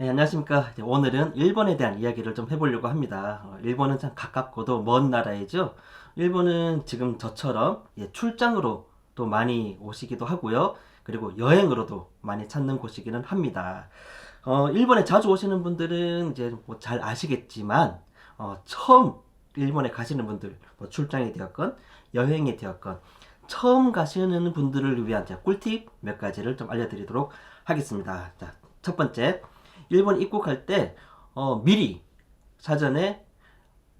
네, 안녕하십니까. 오늘은 일본에 대한 이야기를 좀 해보려고 합니다. 일본은 참 가깝고도 먼 나라이죠. 일본은 지금 저처럼 출장으로 또 많이 오시기도 하고요. 그리고 여행으로도 많이 찾는 곳이기는 합니다. 일본에 자주 오시는 분들은 이제 뭐 잘 아시겠지만, 처음 일본에 가시는 분들, 뭐 출장이 되었건, 여행이 되었건, 처음 가시는 분들을 위한 꿀팁 몇 가지를 좀 알려드리도록 하겠습니다. 자, 첫 번째. 일본 입국할 때 미리 사전에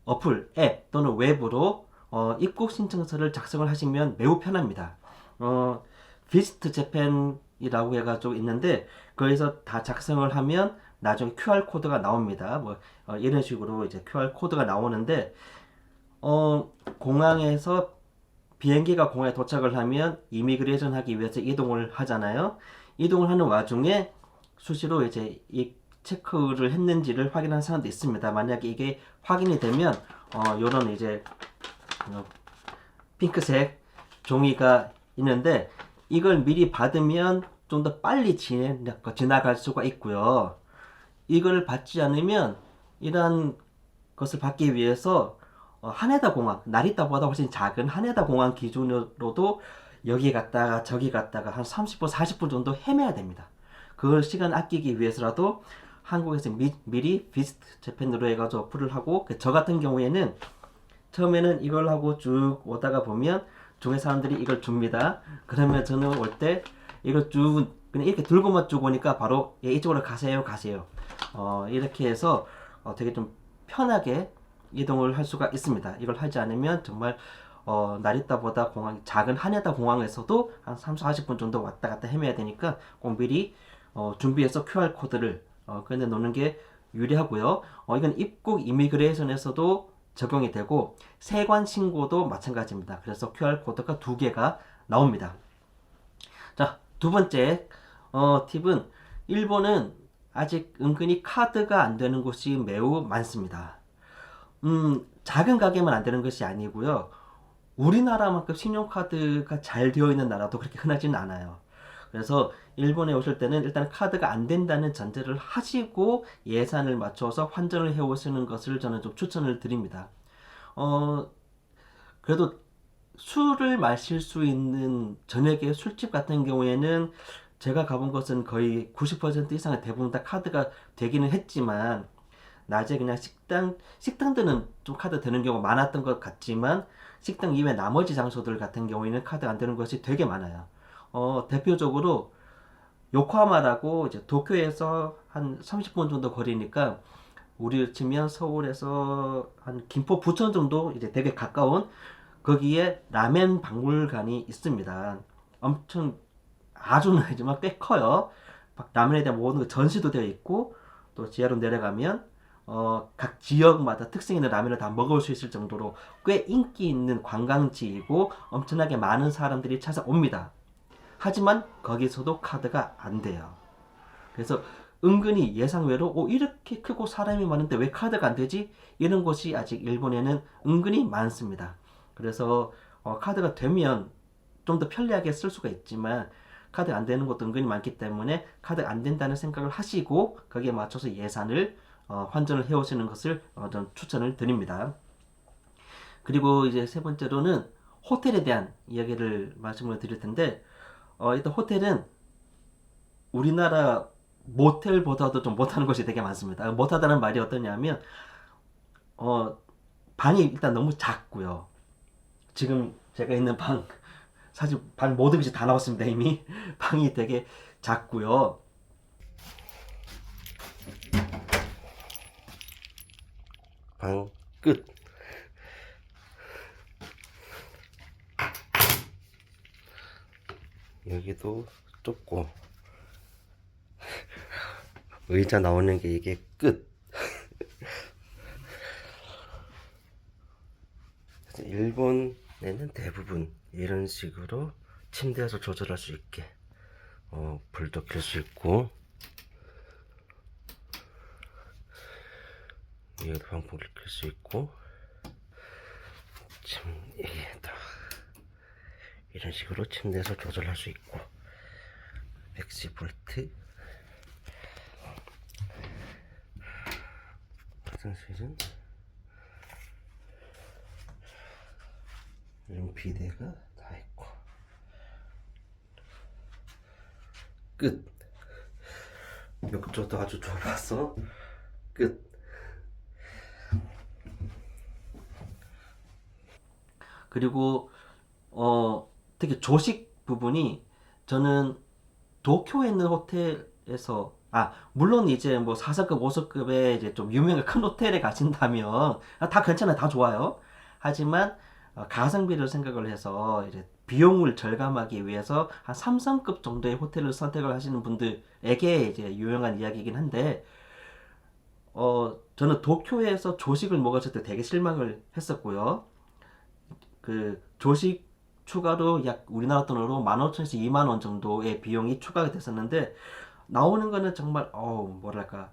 어플, 앱 또는 웹으로 입국 신청서를 작성을 하시면 매우 편합니다. 비스트 재팬이라고 해가지고 있는데 거기서 다 작성을 하면 나중에 QR 코드가 나옵니다. 뭐 이런 식으로 이제 QR 코드가 나오는데 공항에서 비행기가 공항에 도착을 하면 이미그레이션 하기 위해서 이동을 하잖아요. 이동을 하는 와중에 수시로 이제 이 체크를 했는지를 확인하는 사람도 있습니다. 만약에 이게 확인이 되면 요런 이제 어, 핑크색 종이가 있는데 이걸 미리 받으면 좀 더 빨리 지나갈 수가 있고요. 이걸 받지 않으면 이러한 것을 받기 위해서 하네다 공항, 나리타보다 훨씬 작은 하네다 공항 기준으로도 여기 갔다가 저기 갔다가 한 30분, 40분 정도 헤매야 됩니다. 그 시간 아끼기 위해서라도 한국에서 미리 비스트 재팬으로 해가지고 어플을 하고 저 같은 경우에는 처음에는 이걸 하고 쭉 오다가 보면 중에 사람들이 이걸 줍니다. 그러면 저는 올 때 이걸 쭉 그냥 이렇게 들고만 쭉 오니까 바로 이쪽으로 가세요 가세요 이렇게 해서 되게 좀 편하게 이동을 할 수가 있습니다. 이걸 하지 않으면 정말 나리타보다 공항 작은 하네다 공항에서도 한 30, 40분 정도 왔다 갔다 헤매야 되니까 꼭 미리 준비해서 QR 코드를 꺼내 놓는 게 유리하고요. 이건 입국 이미그레이션에서도 적용이 되고 세관 신고도 마찬가지입니다. 그래서 QR 코드가 두 개가 나옵니다. 자, 두 번째 팁은 일본은 아직 은근히 카드가 안 되는 곳이 매우 많습니다. 작은 가게만 안 되는 것이 아니고요. 우리나라만큼 신용카드가 잘 되어 있는 나라도 그렇게 흔하지는 않아요. 그래서 일본에 오실 때는 일단 카드가 안 된다는 전제를 하시고 예산을 맞춰서 환전을 해 오시는 것을 저는 좀 추천을 드립니다. 어, 그래도 술을 마실 수 있는 저녁에 술집 같은 경우에는 제가 가본 것은 거의 90% 이상은 대부분 다 카드가 되기는 했지만 낮에 그냥 식당들은 좀 카드 되는 경우가 많았던 것 같지만 식당 이외 나머지 장소들 같은 경우에는 카드 안 되는 것이 되게 많아요. 대표적으로 요코하마라고 이제 도쿄에서 한 30분 정도 거리니까 우리 치면 서울에서 한 김포 부천 정도 이제 되게 가까운 거기에 라멘 박물관이 있습니다. 엄청 아주는 아니지만 꽤 커요. 라면에 대한 모든 전시도 되어 있고 또 지하로 내려가면 각 지역마다 특색 있는 라면을 다 먹을 수 있을 정도로 꽤 인기 있는 관광지이고 엄청나게 많은 사람들이 찾아옵니다. 하지만 거기서도 카드가 안 돼요. 그래서 은근히 예상외로 이렇게 크고 사람이 많은데 왜 카드가 안 되지? 이런 곳이 아직 일본에는 은근히 많습니다. 그래서 카드가 되면 좀 더 편리하게 쓸 수가 있지만 카드 안 되는 것도 은근히 많기 때문에 카드 안 된다는 생각을 하시고 거기에 맞춰서 예산을 환전을 해오시는 것을 전 추천을 드립니다. 그리고 이제 세 번째로는 호텔에 대한 이야기를 말씀을 드릴 텐데 일단 호텔은 우리나라 모텔보다도 좀 못하는 것이 되게 많습니다. 못하다는 말이 어떠냐면 어, 방이 일단 너무 작고요. 지금 제가 있는 방 사실 방 모든 것이 다 나왔습니다 이미. 방이 되게 작고요. 방 끝. 여기도 좁고 의자 나오는 게 이게 끝. 일본에는 대부분 이런 식으로 침대에서 조절할 수 있게 불도 켤 수 있고 여기도 방풍기를 켤 수 있고 이게 또 이런 식으로 침대에서 조절할 수 있고 110V 화장실은 이런 비데가 다 있고 끝. 욕조도 아주 좁아서 끝. 그리고 특히 조식 부분이 저는 도쿄에 있는 호텔에서 물론 이제 뭐 4성급, 5성급의 이제 좀 유명한 큰 호텔에 가신다면 다 괜찮아요. 다 좋아요. 하지만 가성비를 생각을 해서 이제 비용을 절감하기 위해서 한 3성급 정도의 호텔을 선택을 하시는 분들에게 이제 유용한 이야기이긴 한데 저는 도쿄에서 조식을 먹었을 때 되게 실망을 했었고요. 그 조식 추가로 약 우리나라 돈으로 15,000에서 20,000원 정도의 비용이 추가가 됐었는데 나오는 거는 정말 뭐랄까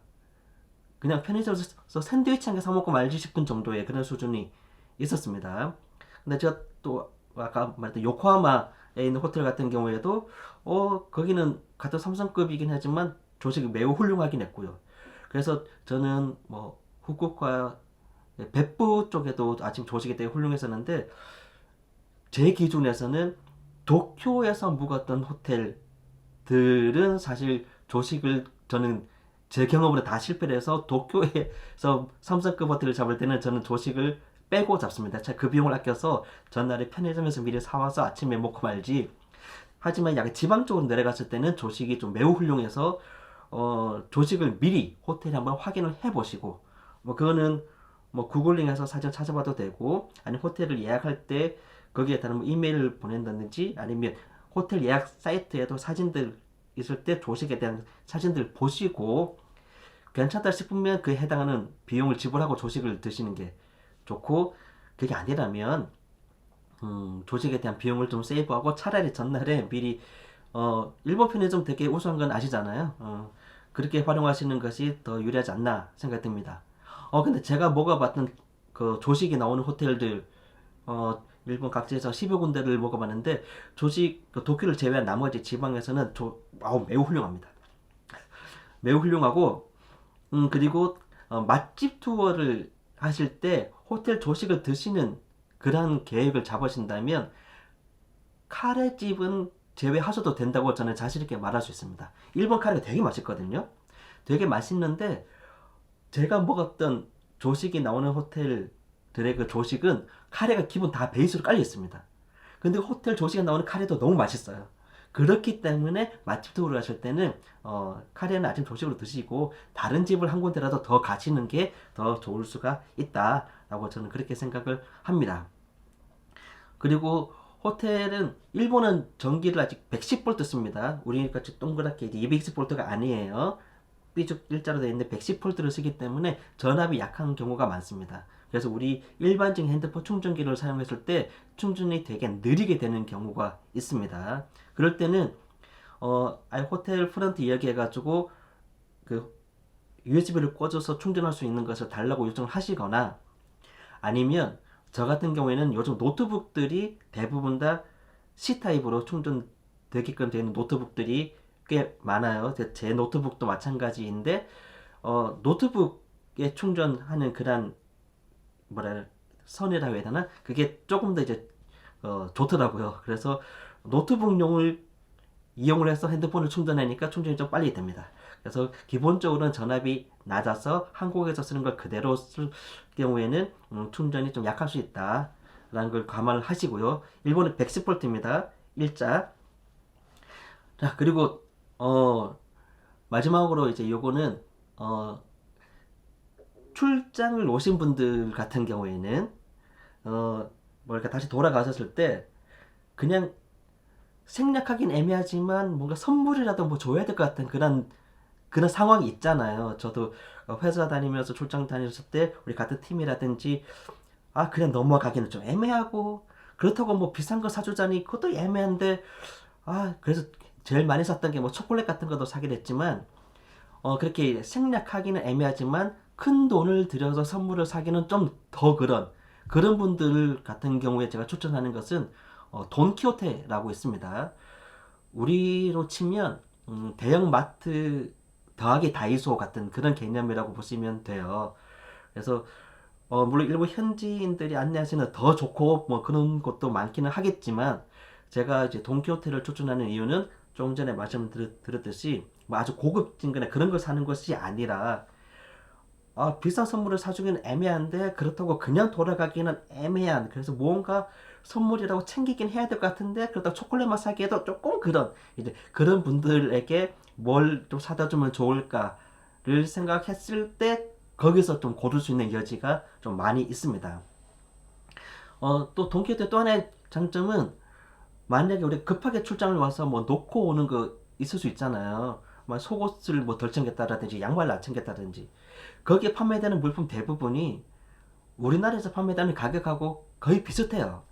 그냥 편의점에서 샌드위치 한 개 사 먹고 말지 싶은 정도의 그런 수준이 있었습니다. 근데 제가 또 아까 말했던 요코하마에 있는 호텔 같은 경우에도 거기는 같은 3성급이긴 하지만 조식이 매우 훌륭하긴 했고요. 그래서 저는 뭐 후쿠오카 벳부 쪽에도 아침 조식이 되게 훌륭했었는데 제 기준에서는 도쿄에서 묵었던 호텔들은 사실 조식을 저는 제 경험으로 다 실패를 해서 도쿄에서 3성급 호텔을 잡을 때는 저는 조식을 빼고 잡습니다. 그 비용을 아껴서 전날에 편의점에서 미리 사와서 아침에 먹고 말지. 하지만 약간 지방 쪽으로 내려갔을 때는 조식이 좀 매우 훌륭해서 조식을 미리 호텔에 한번 확인을 해보시고 뭐 그거는 뭐 구글링해서 사진 찾아봐도 되고 아니면 호텔을 예약할 때 거기에 따른 뭐 이메일을 보낸다든지 아니면 호텔 예약 사이트에도 사진들 있을 때 조식에 대한 사진들 보시고 괜찮다 싶으면 그에 해당하는 비용을 지불하고 조식을 드시는 게 좋고 그게 아니라면 조식에 대한 비용을 좀 세이브하고 차라리 전날에 미리 일본 편의점 되게 우수한 건 아시잖아요. 그렇게 활용하시는 것이 더 유리하지 않나 생각이 듭니다. 근데 제가 먹어봤던 그 조식이 나오는 호텔들 일본 각지에서 10여 군데를 먹어봤는데 조식 그 도쿄를 제외한 나머지 지방에서는 매우 훌륭합니다. 매우 훌륭하고 그리고 맛집 투어를 하실 때 호텔 조식을 드시는 그런 계획을 잡으신다면 카레집은 제외하셔도 된다고 저는 자신있게 말할 수 있습니다. 일본 카레가 되게 맛있거든요. 되게 맛있는데 제가 먹었던 조식이 나오는 호텔들의 그 조식은 카레가 기본 다 베이스로 깔려 있습니다. 근데 호텔 조식에 나오는 카레도 너무 맛있어요. 그렇기 때문에 맛집 투어를 하실 때는 카레는 아침 조식으로 드시고 다른 집을 한 군데라도 더 가시는 게 더 좋을 수가 있다라고 저는 그렇게 생각을 합니다. 그리고 호텔은 일본은 전기를 아직 110V 씁니다. 우리같이 동그랗게 220V가 아니에요. 삐죽 일자로 되어 있는데 110V를 쓰기 때문에 전압이 약한 경우가 많습니다. 그래서 우리 일반적인 핸드폰 충전기를 사용했을 때 충전이 되게 느리게 되는 경우가 있습니다. 그럴 때는 아예 호텔 프런트 이야기해가지고 그 USB를 꽂아서 충전할 수 있는 것을 달라고 요청을 하시거나 아니면 저 같은 경우에는 요즘 노트북들이 대부분 다 C타입으로 충전되게끔 되어 있는 노트북들이 꽤 많아요. 제 노트북도 마찬가지인데 노트북에 충전하는 그런 선이라고 해야 되나? 그게 조금 더 이제 좋더라고요. 그래서 노트북용을 이용을 해서 핸드폰을 충전하니까 충전이 좀 빨리 됩니다. 그래서 기본적으로는 전압이 낮아서 한국에서 쓰는 걸 그대로 쓸 경우에는 충전이 좀 약할 수 있다라는 걸 감안을 하시고요. 일본은 110V입니다. 일자. 자, 그리고 마지막으로 이제 요거는 출장을 오신 분들 같은 경우에는 뭐랄까 다시 돌아가셨을 때 그냥 생략하긴 애매하지만 뭔가 선물이라도 뭐 줘야 될 것 같은 그런 상황이 있잖아요. 저도 회사 다니면서 출장 다녔을 때 우리 같은 팀이라든지 그냥 넘어가기는 좀 애매하고 그렇다고 뭐 비싼 거 사주자니 그것도 애매한데 그래서 제일 많이 샀던 게 뭐 초콜릿 같은 것도 사긴 했지만 그렇게 생략하기는 애매하지만 큰 돈을 들여서 선물을 사기는 좀 더 그런 분들 같은 경우에 제가 추천하는 것은 돈키호테라고 있습니다. 우리로 치면 대형 마트 더하기 다이소 같은 그런 개념이라고 보시면 돼요. 그래서 물론 일부 현지인들이 안내하시는 더 좋고 뭐 그런 것도 많기는 하겠지만 제가 이제 돈키호테를 추천하는 이유는 좀 전에 말씀드렸듯이 뭐 아주 고급진 거나 그런 걸 사는 것이 아니라 비싼 선물을 사주기는 애매한데 그렇다고 그냥 돌아가기는 애매한 그래서 뭔가 선물이라고 챙기긴 해야 될 것 같은데 그렇다고 초콜릿만 사기에도 조금 그런 이제 그런 분들에게 뭘 좀 사다 주면 좋을까를 생각했을 때 거기서 좀 고를 수 있는 여지가 좀 많이 있습니다. 또 돈키호테 또 하나의 장점은 만약에 우리 급하게 출장을 와서 뭐 놓고 오는 거 있을 수 있잖아요. 막 속옷을 뭐 덜 챙겼다라든지 양말을 안 챙겼다든지 거기에 판매되는 물품 대부분이 우리나라에서 판매되는 가격하고 거의 비슷해요.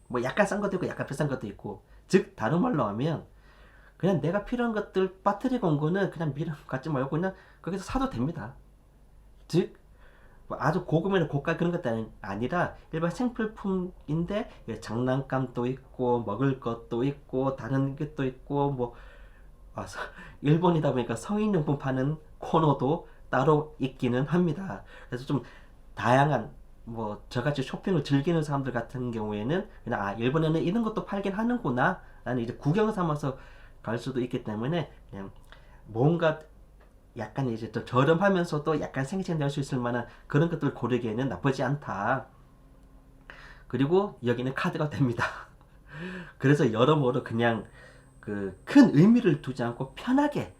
뭐 약간 싼 것도 있고 약간 비싼 것도 있고 즉 다른 말로 하면 그냥 내가 필요한 것들 빠뜨리고 온 거는 그냥 미련 갖지 말고 그냥 거기서 사도 됩니다. 즉 아주 고급이나 고가 그런 것도 아니라 일반 생필품인데 장난감도 있고 먹을 것도 있고 다른 것도 있고 뭐 아, 일본이다 보니까 성인용품 파는 코너도 따로 있기는 합니다. 그래서 좀 다양한 뭐 저같이 쇼핑을 즐기는 사람들 같은 경우에는 그냥 일본에는 이런 것도 팔긴 하는구나 라는 이제 구경 삼아서 갈 수도 있기 때문에 그냥 뭔가 약간 이제 또 저렴하면서도 약간 생생낼 수 있을 만한 그런 것들 고르기에는 나쁘지 않다. 그리고 여기는 카드가 됩니다. 그래서 여러모로 그냥 그 큰 의미를 두지 않고 편하게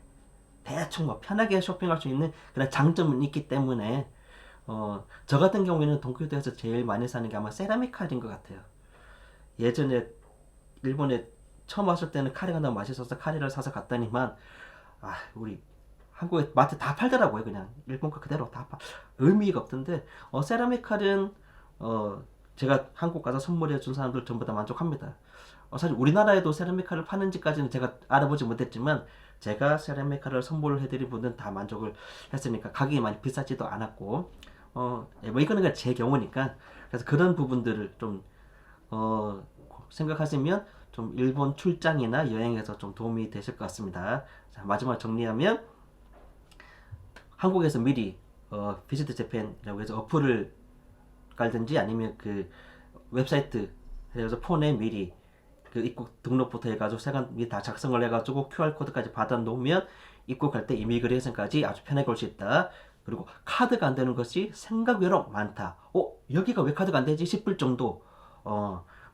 대충 뭐 편하게 쇼핑할 수 있는 그런 장점은 있기 때문에 저 같은 경우에는 돈키호테에서 제일 많이 사는 게 아마 세라믹 칼인 것 같아요. 예전에 일본에 처음 왔을 때는 카레가 너무 맛있어서 카레를 사서 갔더니만 우리 한국에 마트 다 팔더라고요. 그냥 일본 거 그대로 다 의미가 없던데 세라믹 칼은 제가 한국 가서 선물해 준 사람들 전부 다 만족합니다. 사실 우리나라에도 세라믹 칼을 파는지까지는 제가 알아보지 못했지만 제가 세라믹 칼을 선물을 해드린 분은 다 만족을 했으니까 가격이 많이 비싸지도 않았고 뭐 이거는 그냥 제 경우니까 그래서 그런 부분들을 좀 생각하시면 좀 일본 출장이나 여행에서 좀 도움이 되실 것 같습니다. 자, 마지막 정리하면 한국에서 미리 비지트 재팬이라고 해서 어플을 깔든지 아니면 그 웹사이트 그래서 폰에 미리 그 입국 등록부터 해가지고 세관 미리 다 작성을 해가지고 QR 코드까지 받아 놓으면 입국할 때 이미그레이션까지 아주 편하게 올 수 있다. 그리고 카드가 안 되는 것이 생각외로 많다. 여기가 왜 카드가 안 되지 싶을 정도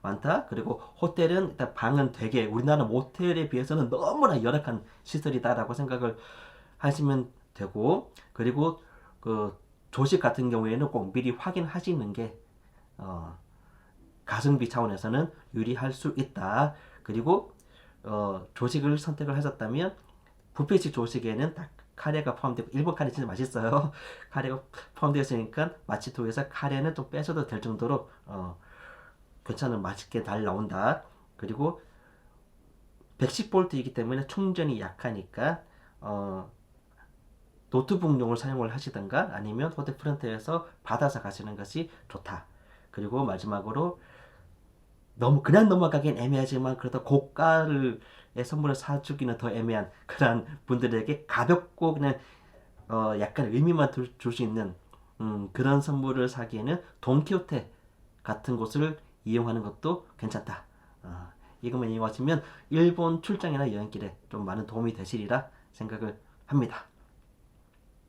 많다. 그리고 호텔은 일단 방은 되게 우리나라 모텔에 비해서는 너무나 열악한 시설이다라고 생각을 하시면 되고 그리고 그 조식 같은 경우에는 꼭 미리 확인하시는 게 가성비 차원에서는 유리할 수 있다. 그리고 조식을 선택을 하셨다면 뷔페식 조식에는 딱 카레가 포함되고 일본 카레 진짜 맛있어요. 카레가 포함되어 있으니까 마치토에서 카레는 좀 빼셔도 될 정도로 괜찮은 맛있게 잘 나온다. 그리고 110V이기 때문에 충전이 약하니까 노트북용을 사용을 하시던가 아니면 호텔 프런트에서 받아서 가시는 것이 좋다. 그리고 마지막으로 너무 그냥 넘어가긴 애매하지만 그래도 고가를 선물을 사주기는 더 애매한 그런 분들에게 가볍고 그냥 약간 의미만 줄 수 있는 그런 선물을 사기에는 돈키호테 같은 곳을 이용하는 것도 괜찮다. 이것만 이용하시면 일본 출장이나 여행길에 좀 많은 도움이 되시리라 생각을 합니다.